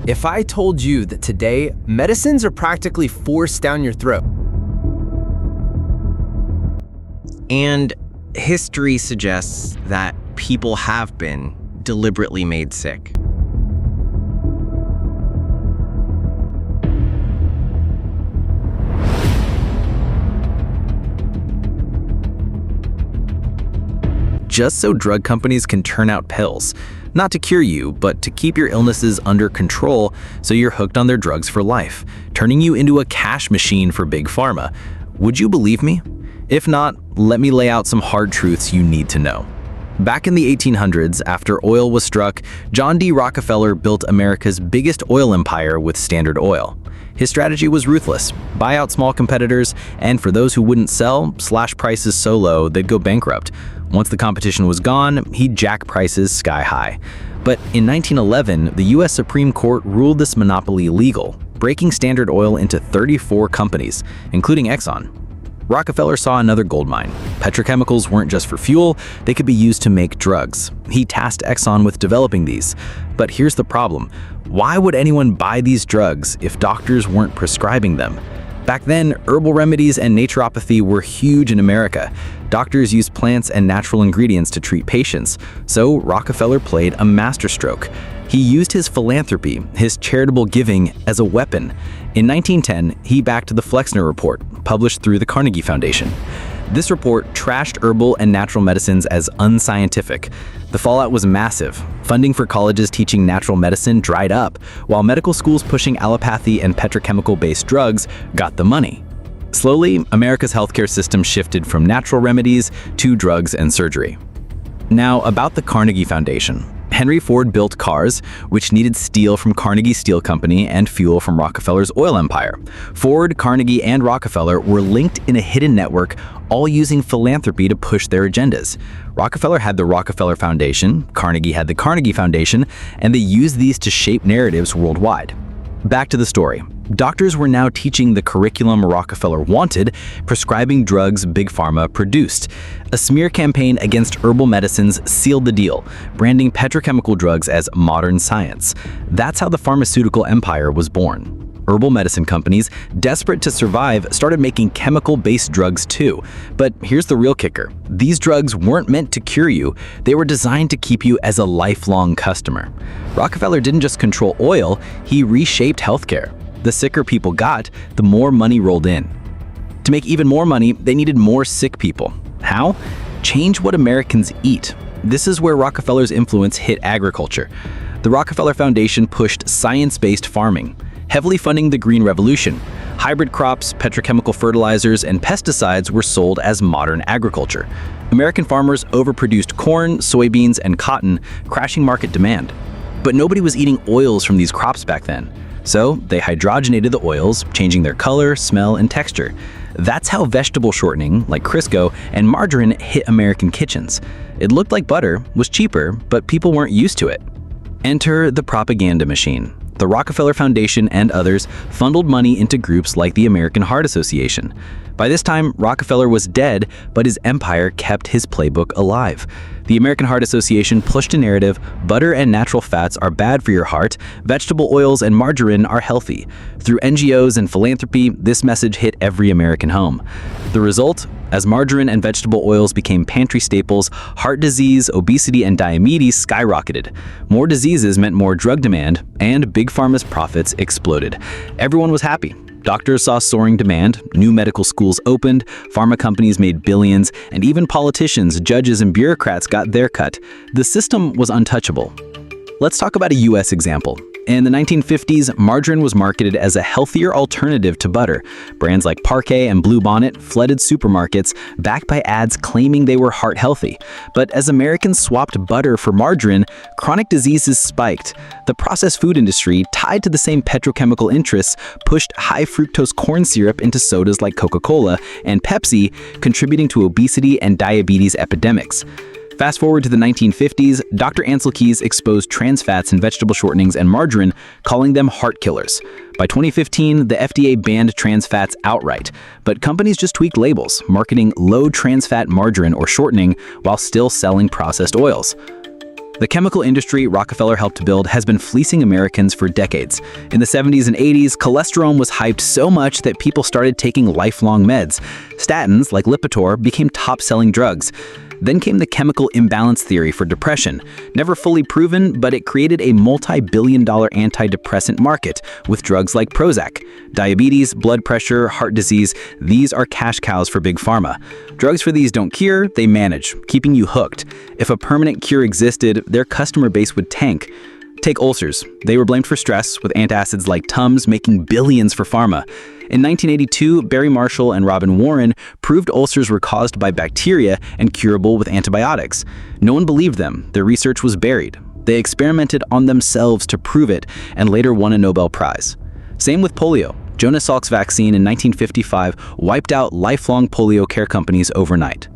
If I told you that today, medicines are practically forced down your throat. And history suggests that people have been deliberately made sick. Just so drug companies can turn out pills, not to cure you, but to keep your illnesses under control so you're hooked on their drugs for life, turning you into a cash machine for big pharma. Would you believe me? If not, let me lay out some hard truths you need to know. Back in the 1800s, after oil was struck, John D. Rockefeller built America's biggest oil empire with Standard Oil. His strategy was ruthless: buy out small competitors, and for those who wouldn't sell, slash prices so low they'd go bankrupt. Once the competition was gone, he'd jack prices sky high. But in 1911, the US Supreme Court ruled this monopoly illegal, breaking Standard Oil into 34 companies, including Exxon. Rockefeller saw another gold mine. Petrochemicals weren't just for fuel, they could be used to make drugs. He tasked Exxon with developing these. But here's the problem. Why would anyone buy these drugs if doctors weren't prescribing them? Back then, herbal remedies and naturopathy were huge in America. Doctors used plants and natural ingredients to treat patients, so Rockefeller played a masterstroke. He used his philanthropy, his charitable giving, as a weapon. In 1910, he backed the Flexner Report, published through the Carnegie Foundation. This report trashed herbal and natural medicines as unscientific. The fallout was massive. Funding for colleges teaching natural medicine dried up, while medical schools pushing allopathy and petrochemical-based drugs got the money. Slowly, America's healthcare system shifted from natural remedies to drugs and surgery. Now, about the Carnegie Foundation. Henry Ford built cars, which needed steel from Carnegie Steel Company and fuel from Rockefeller's oil empire. Ford, Carnegie, and Rockefeller were linked in a hidden network, all using philanthropy to push their agendas. Rockefeller had the Rockefeller Foundation, Carnegie had the Carnegie Foundation, and they used these to shape narratives worldwide. Back to the story. Doctors were now teaching the curriculum Rockefeller wanted, prescribing drugs Big Pharma produced. A smear campaign against herbal medicines sealed the deal, branding petrochemical drugs as modern science. That's how the pharmaceutical empire was born. Herbal medicine companies, desperate to survive, started making chemical-based drugs too. But here's the real kicker. These drugs weren't meant to cure you. They were designed to keep you as a lifelong customer. Rockefeller didn't just control oil, he reshaped healthcare. The sicker people got, the more money rolled in. To make even more money, they needed more sick people. How? Change what Americans eat. This is where Rockefeller's influence hit agriculture. The Rockefeller Foundation pushed science-based farming, heavily funding the Green Revolution. Hybrid crops, petrochemical fertilizers, and pesticides were sold as modern agriculture. American farmers overproduced corn, soybeans, and cotton, crashing market demand. But nobody was eating oils from these crops back then. So they hydrogenated the oils, changing their color, smell, and texture. That's how vegetable shortening, like Crisco, and margarine hit American kitchens. It looked like butter, was cheaper, but people weren't used to it. Enter the propaganda machine. The Rockefeller Foundation and others funneled money into groups like the American Heart Association. By this time, Rockefeller was dead, but his empire kept his playbook alive. The American Heart Association pushed a narrative: butter and natural fats are bad for your heart, vegetable oils and margarine are healthy. Through NGOs and philanthropy, this message hit every American home. The result? As margarine and vegetable oils became pantry staples, heart disease, obesity, and diabetes skyrocketed. More diseases meant more drug demand, and Big Pharma's profits exploded. Everyone was happy. Doctors saw soaring demand, new medical schools opened, pharma companies made billions, and even politicians, judges, and bureaucrats got their cut. The system was untouchable. Let's talk about a US example. In the 1950s, margarine was marketed as a healthier alternative to butter. Brands like Parquet and Blue Bonnet flooded supermarkets, backed by ads claiming they were heart healthy. But as Americans swapped butter for margarine, chronic diseases spiked. The processed food industry, tied to the same petrochemical interests, pushed high fructose corn syrup into sodas like Coca-Cola and Pepsi, contributing to obesity and diabetes epidemics. Fast forward to the 1950s, Dr. Ansel Keys exposed trans fats in vegetable shortenings and margarine, calling them heart killers. By 2015, the FDA banned trans fats outright, but companies just tweaked labels, marketing low trans fat margarine or shortening while still selling processed oils. The chemical industry Rockefeller helped build has been fleecing Americans for decades. In the 70s and 80s, cholesterol was hyped so much that people started taking lifelong meds. Statins, like Lipitor, became top-selling drugs. Then came the chemical imbalance theory for depression. Never fully proven, but it created a multi-billion-dollar antidepressant market with drugs like Prozac. Diabetes, blood pressure, heart disease, these are cash cows for big pharma. Drugs for these don't cure, they manage, keeping you hooked. If a permanent cure existed, their customer base would tank. Take ulcers. They were blamed for stress, with antacids like Tums making billions for pharma. In 1982, Barry Marshall and Robin Warren proved ulcers were caused by bacteria and curable with antibiotics. No one believed them. Their research was buried. They experimented on themselves to prove it and later won a Nobel Prize. Same with polio. Jonas Salk's vaccine in 1955 wiped out lifelong polio care companies overnight.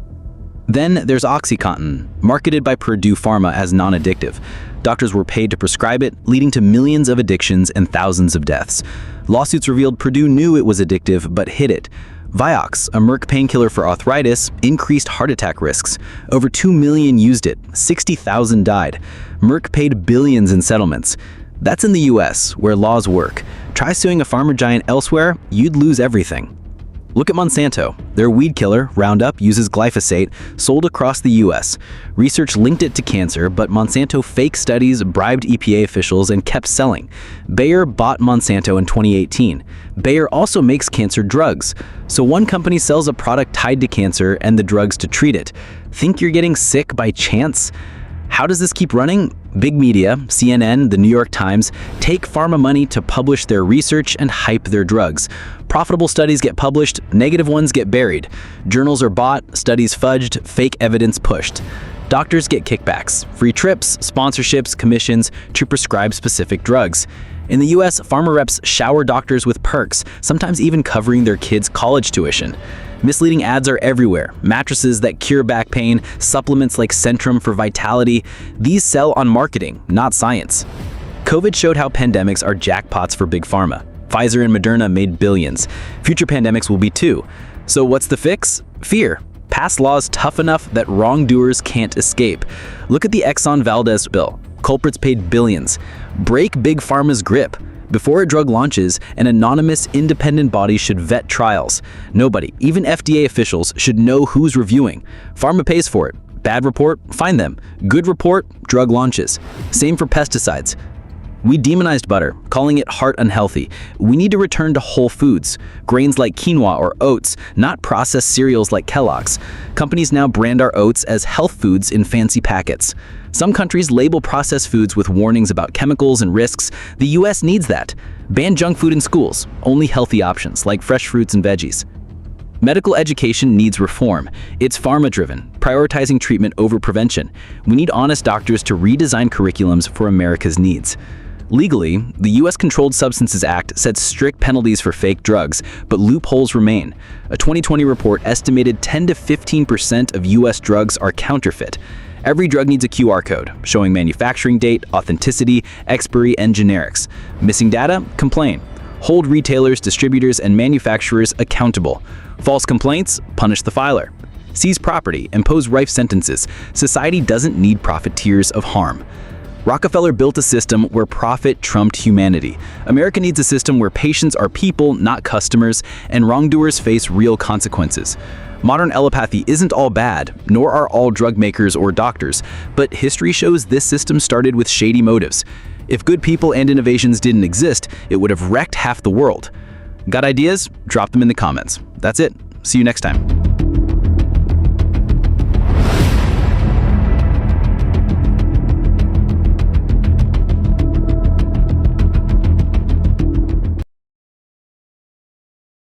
Then there's OxyContin, marketed by Purdue Pharma as non-addictive. Doctors were paid to prescribe it, leading to millions of addictions and thousands of deaths. Lawsuits revealed Purdue knew it was addictive but hid it. Vioxx, a Merck painkiller for arthritis, increased heart attack risks. Over 2 million used it, 60,000 died. Merck paid billions in settlements. That's in the US, where laws work. Try suing a pharma giant elsewhere, you'd lose everything. Look at Monsanto. Their weed killer, Roundup, uses glyphosate, sold across the US. Research linked it to cancer, but Monsanto faked studies, bribed EPA officials, and kept selling. Bayer bought Monsanto in 2018. Bayer also makes cancer drugs. So one company sells a product tied to cancer and the drugs to treat it. Think you're getting sick by chance? How does this keep running? Big media, CNN, the New York Times, take pharma money to publish their research and hype their drugs. Profitable studies get published, negative ones get buried. Journals are bought, studies fudged, fake evidence pushed. Doctors get kickbacks, free trips, sponsorships, commissions to prescribe specific drugs. In the US, pharma reps shower doctors with perks, sometimes even covering their kids' college tuition. Misleading ads are everywhere. Mattresses that cure back pain, supplements like Centrum for vitality. These sell on marketing, not science. COVID showed how pandemics are jackpots for big pharma. Pfizer and Moderna made billions. Future pandemics will be too. So what's the fix? Fear. Pass laws tough enough that wrongdoers can't escape. Look at the Exxon Valdez bill. Culprits paid billions. Break big pharma's grip. Before a drug launches, an anonymous, independent body should vet trials. Nobody, even FDA officials, should know who's reviewing. Pharma pays for it. Bad report, fine them. Good report, drug launches. Same for pesticides. We demonized butter, calling it heart unhealthy. We need to return to whole foods. Grains like quinoa or oats, not processed cereals like Kellogg's. Companies now brand our oats as health foods in fancy packets. Some countries label processed foods with warnings about chemicals and risks. The US needs that. Ban junk food in schools, only healthy options like fresh fruits and veggies. Medical education needs reform. It's pharma-driven, prioritizing treatment over prevention. We need honest doctors to redesign curriculums for America's needs. Legally, the U.S. Controlled Substances Act sets strict penalties for fake drugs, but loopholes remain. A 2020 report estimated 10 to 15% of U.S. drugs are counterfeit. Every drug needs a QR code, showing manufacturing date, authenticity, expiry, and generics. Missing data? Complain. Hold retailers, distributors, and manufacturers accountable. False complaints? Punish the filer. Seize property, impose life sentences. Society doesn't need profiteers of harm. Rockefeller built a system where profit trumped humanity. America needs a system where patients are people, not customers, and wrongdoers face real consequences. Modern allopathy isn't all bad, nor are all drug makers or doctors, but history shows this system started with shady motives. If good people and innovations didn't exist, it would have wrecked half the world. Got ideas? Drop them in the comments. That's it. See you next time.